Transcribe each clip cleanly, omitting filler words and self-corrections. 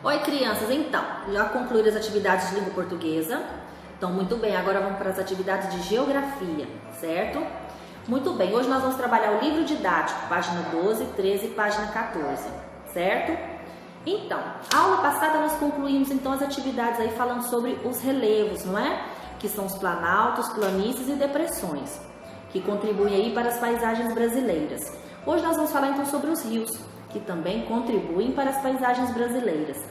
Oi, crianças, então, já concluíram as atividades de língua portuguesa? Então, muito bem, agora vamos para as atividades de geografia, certo? Muito bem, hoje nós vamos trabalhar o livro didático, página 12, 13 e página 14, certo? Então, a aula passada nós concluímos então as atividades aí falando sobre os relevos, não é? Que são os planaltos, planícies e depressões, que contribuem aí para as paisagens brasileiras. Hoje nós vamos falar então sobre os rios, que também contribuem para as paisagens brasileiras,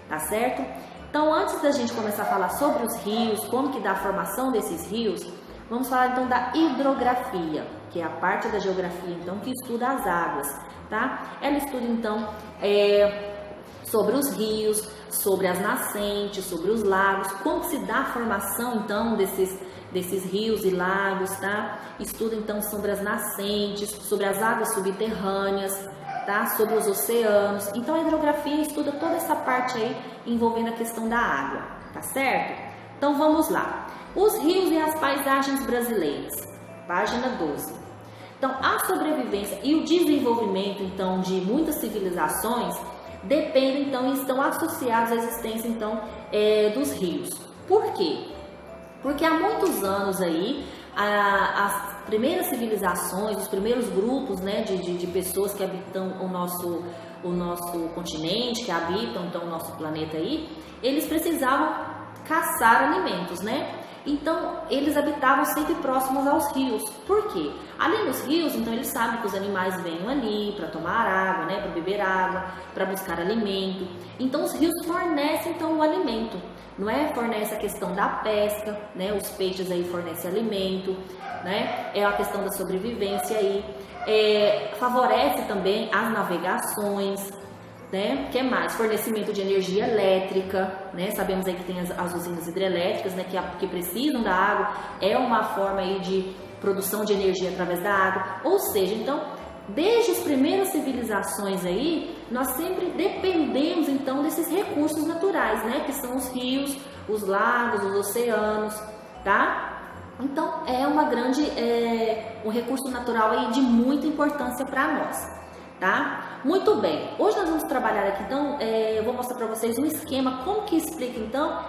tá certo? Então, antes da gente começar a falar sobre os rios, como que dá a formação desses rios, vamos falar então da hidrografia, que é a parte da geografia então que estuda as águas, tá? Ela estuda então sobre os rios, sobre as nascentes, sobre os lagos, como se dá a formação então desses rios e lagos, tá? Estuda então sobre as nascentes, sobre as águas subterrâneas, tá? Sobre os oceanos. Então a hidrografia estuda toda essa parte aí envolvendo a questão da água, tá certo? Então vamos lá. Os rios e as paisagens brasileiras, página 12. Então a sobrevivência e o desenvolvimento então de muitas civilizações dependem então e estão associados à existência então dos rios. Por quê? Porque há muitos anos aí as primeiras civilizações, os primeiros grupos, né, de pessoas que habitam o nosso continente, que habitam então o nosso planeta aí, eles precisavam caçar alimentos, né? Então, eles habitavam sempre próximos aos rios. Por quê? Além dos rios, então eles sabem que os animais vêm ali para tomar água, né, para beber água, para buscar alimento. Então, os rios fornecem então o alimento, não é? Fornece a questão da pesca, né? Os peixes aí fornecem alimento, né? É a questão da sobrevivência aí. Favorece também as navegações, né? Que mais? Fornecimento de energia elétrica, né? Sabemos aí que tem as usinas hidrelétricas, né? Que precisam da água, é uma forma aí de produção de energia através da água. Ou seja, então, desde as primeiras civilizações aí, nós sempre dependemos então desses recursos naturais, né? Que são os rios, os lagos, os oceanos, tá? Então, é uma grande, um recurso natural aí de muita importância para nós, tá? Muito bem, hoje nós vamos trabalhar aqui, então, eu vou mostrar para vocês um esquema, como que explica, então,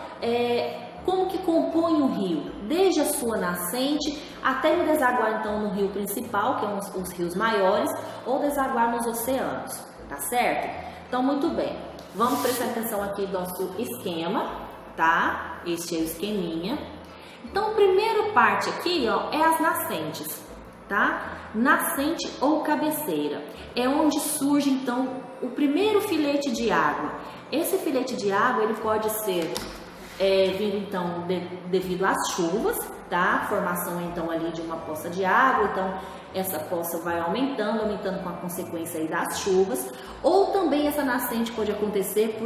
como que compõe um rio, desde a sua nascente até ele desaguar, então, no rio principal, que são os rios maiores, ou desaguar nos oceanos, tá certo? Então, muito bem, vamos prestar atenção aqui no nosso esquema, tá? Este é o esqueminha. Então, a primeira parte aqui, ó, é as nascentes, tá? Nascente ou cabeceira, é onde surge então o primeiro filete de água. Esse filete de água ele pode ser vindo então devido às chuvas, tá? Formação então ali de uma poça de água, então essa poça vai aumentando com a consequência aí das chuvas, ou também essa nascente pode acontecer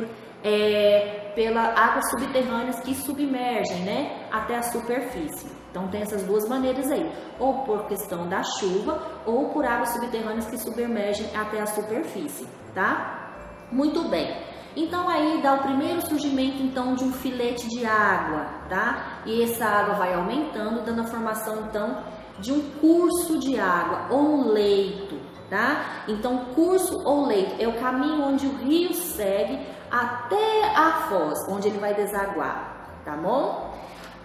pela águas subterrâneas que submergem, né, até a superfície. Então tem essas duas maneiras aí, ou por questão da chuva, ou por águas subterrâneas que submergem até a superfície, tá? Muito bem. Então aí dá o primeiro surgimento então de um filete de água, tá? E essa água vai aumentando, dando a formação então de um curso de água ou um leito, tá? Então curso ou leito é o caminho onde o rio segue até a foz, onde ele vai desaguar, tá bom?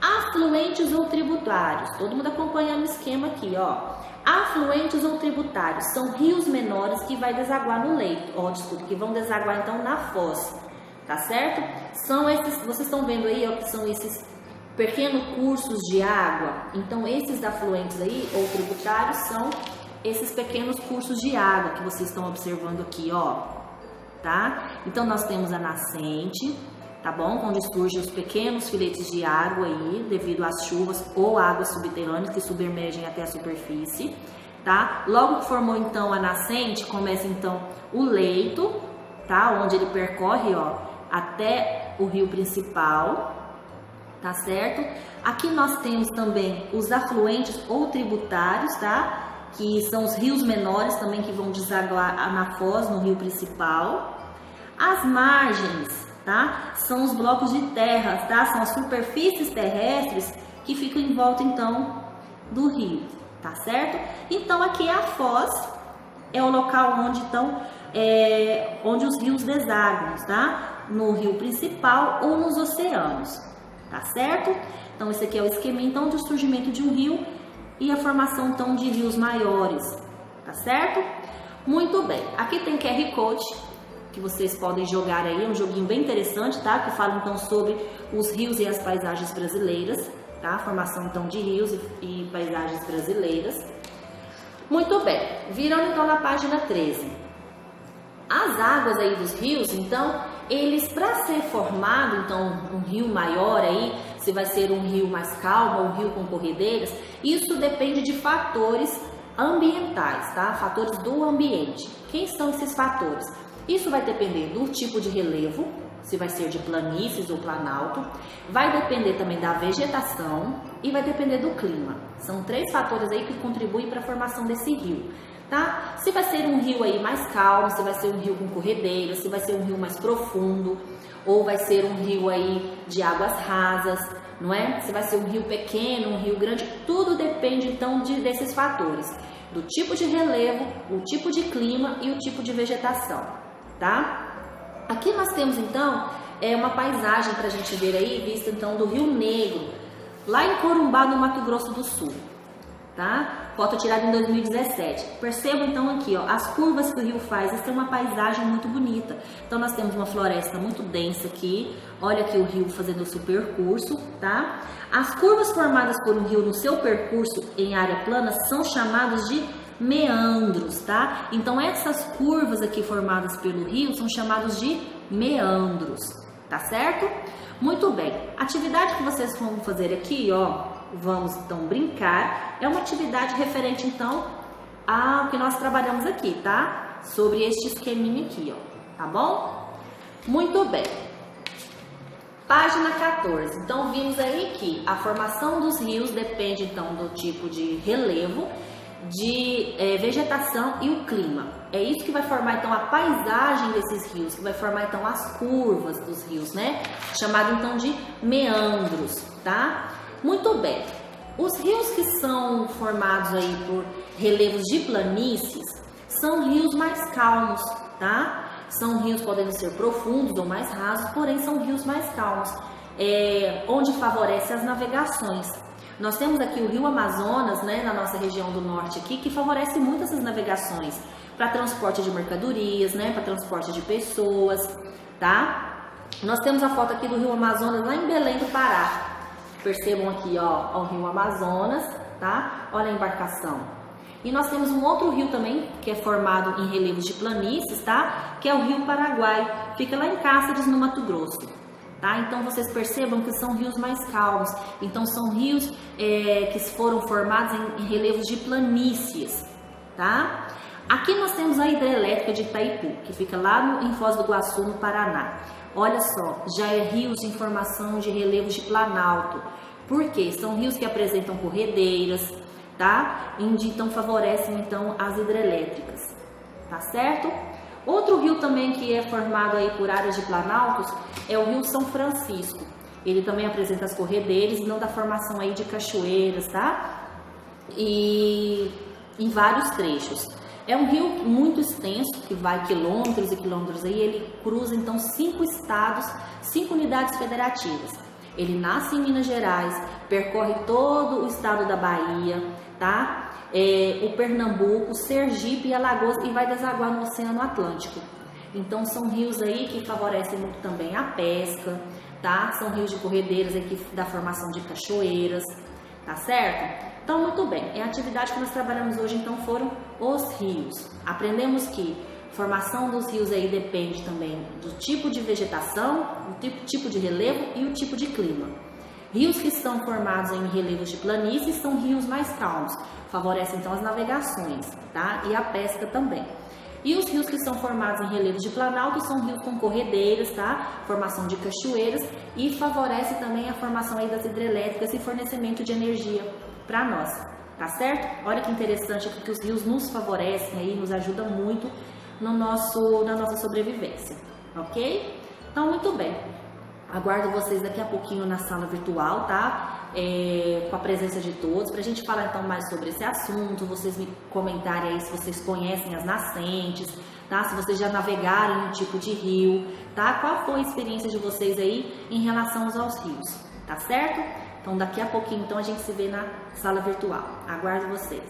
Afluentes ou tributários, todo mundo acompanhando o esquema aqui, ó. Afluentes ou tributários são rios menores que vai desaguar no leito, que vão desaguar então na foz, tá certo? São esses, vocês estão vendo aí, ó, que são esses pequenos cursos de água. Então esses afluentes aí ou tributários são esses pequenos cursos de água que vocês estão observando aqui, ó, tá? Então nós temos a nascente, tá bom? Onde surgem os pequenos filetes de água aí, devido às chuvas ou águas subterrâneas que submergem até a superfície, tá? Logo que formou então a nascente, começa então o leito, tá? Onde ele percorre, ó, até o rio principal, tá certo? Aqui nós temos também os afluentes ou tributários, tá? Que são os rios menores também que vão desaguar na foz, no rio principal. As margens, tá? São os blocos de terra, tá? São as superfícies terrestres que ficam em volta, então, do rio, tá certo? Então, aqui é a foz, é o local onde, então, onde os rios desaguam, tá? no rio principal ou nos oceanos, tá certo? Então esse aqui é o esquema então do surgimento de um rio e a formação então de rios maiores, tá certo? Muito bem, aqui tem QR Code que vocês podem jogar aí, é um joguinho bem interessante, tá? Que fala então sobre os rios e as paisagens brasileiras, tá? Formação então de rios e paisagens brasileiras. Muito bem, virando então na página 13. As águas aí dos rios, então, eles para ser formado então um rio maior aí, se vai ser um rio mais calmo ou um rio com corredeiras, isso depende de fatores ambientais, tá? Fatores do ambiente. Quem são esses fatores? Isso vai depender do tipo de relevo, se vai ser de planícies ou planalto, vai depender também da vegetação e vai depender do clima. São 3 fatores aí que contribuem para a formação desse rio, tá? Se vai ser um rio aí mais calmo, se vai ser um rio com corredeiras, se vai ser um rio mais profundo, ou vai ser um rio aí de águas rasas, não é? Se vai ser um rio pequeno, um rio grande, tudo depende então desses fatores, do tipo de relevo, o tipo de clima e o tipo de vegetação, tá? Aqui nós temos então uma paisagem para a gente ver aí, vista então do Rio Negro, lá em Corumbá, no Mato Grosso do Sul, tá? Foto tirada em 2017. Percebam então aqui, ó, as curvas que o rio faz. Essa é uma paisagem muito bonita. Então nós temos uma floresta muito densa aqui. Olha aqui o rio fazendo o seu percurso, tá? As curvas formadas por um rio no seu percurso em área plana são chamadas de meandros, tá? Então essas curvas aqui formadas pelo rio são chamadas de meandros, tá certo? Muito bem. A atividade que vocês vão fazer aqui, ó, vamos então brincar, é uma atividade referente então ao que nós trabalhamos aqui, tá? Sobre este esqueminha aqui, ó, tá bom? Muito bem. Página 14. Então vimos aí que a formação dos rios depende então do tipo de relevo, de vegetação e o clima. É isso que vai formar então a paisagem desses rios, que vai formar então as curvas dos rios, né? Chamado então de meandros, tá? Muito bem. Os rios que são formados aí por relevos de planícies são rios mais calmos, tá? São rios podendo ser profundos ou mais rasos, porém são rios mais calmos, onde favorece as navegações. Nós temos aqui o Rio Amazonas, né, na nossa região do norte aqui, que favorece muito essas navegações para transporte de mercadorias, né, para transporte de pessoas, tá? Nós temos a foto aqui do Rio Amazonas lá em Belém do Pará. Percebam aqui, ó, o Rio Amazonas, tá? Olha a embarcação. E nós temos um outro rio também, que é formado em relevos de planícies, tá? Que é o Rio Paraguai, fica lá em Cáceres, no Mato Grosso, tá? Então vocês percebam que são rios mais calmos. Então são rios que foram formados em relevos de planícies, tá? Aqui nós temos a hidrelétrica de Itaipu, que fica lá em Foz do Iguaçu, no Paraná. Olha só, já é rios em formação de relevos de planalto. Por quê? São rios que apresentam corredeiras, tá? Então favorecem então as hidrelétricas, tá certo? Outro rio também que é formado aí por áreas de planaltos é o Rio São Francisco. Ele também apresenta as corredeiras e não da formação aí de cachoeiras, tá? E em vários trechos. É um rio muito extenso, que vai quilômetros e quilômetros aí, ele cruza então 5 estados, 5 unidades federativas. Ele nasce em Minas Gerais, percorre todo o estado da Bahia, tá? O Pernambuco, Sergipe e Alagoas e vai desaguar no Oceano Atlântico. Então são rios aí que favorecem muito também a pesca, tá? São rios de corredeiras aqui da formação de cachoeiras, tá certo? Então, muito bem, a atividade que nós trabalhamos hoje, então, foram os rios. Aprendemos que a formação dos rios aí depende também do tipo de vegetação, do tipo de relevo e o tipo de clima. Rios que são formados em relevos de planícies são rios mais calmos, favorecem então as navegações, tá? E a pesca também. E os rios que são formados em relevos de planalto são rios com corredeiras, tá? Formação de cachoeiras e favorece também a formação aí das hidrelétricas e fornecimento de energia para nós, tá certo? Olha que interessante aqui que os rios nos favorecem aí, nos ajudam muito na nossa sobrevivência, ok? Então, muito bem. Aguardo vocês daqui a pouquinho na sala virtual, tá? com a presença de todos, para a gente falar então mais sobre esse assunto, vocês me comentarem aí se vocês conhecem as nascentes, tá? Se vocês já navegaram em um tipo de rio, tá? Qual foi a experiência de vocês aí em relação aos rios, tá certo? Então daqui a pouquinho então a gente se vê na sala virtual. Aguardo vocês.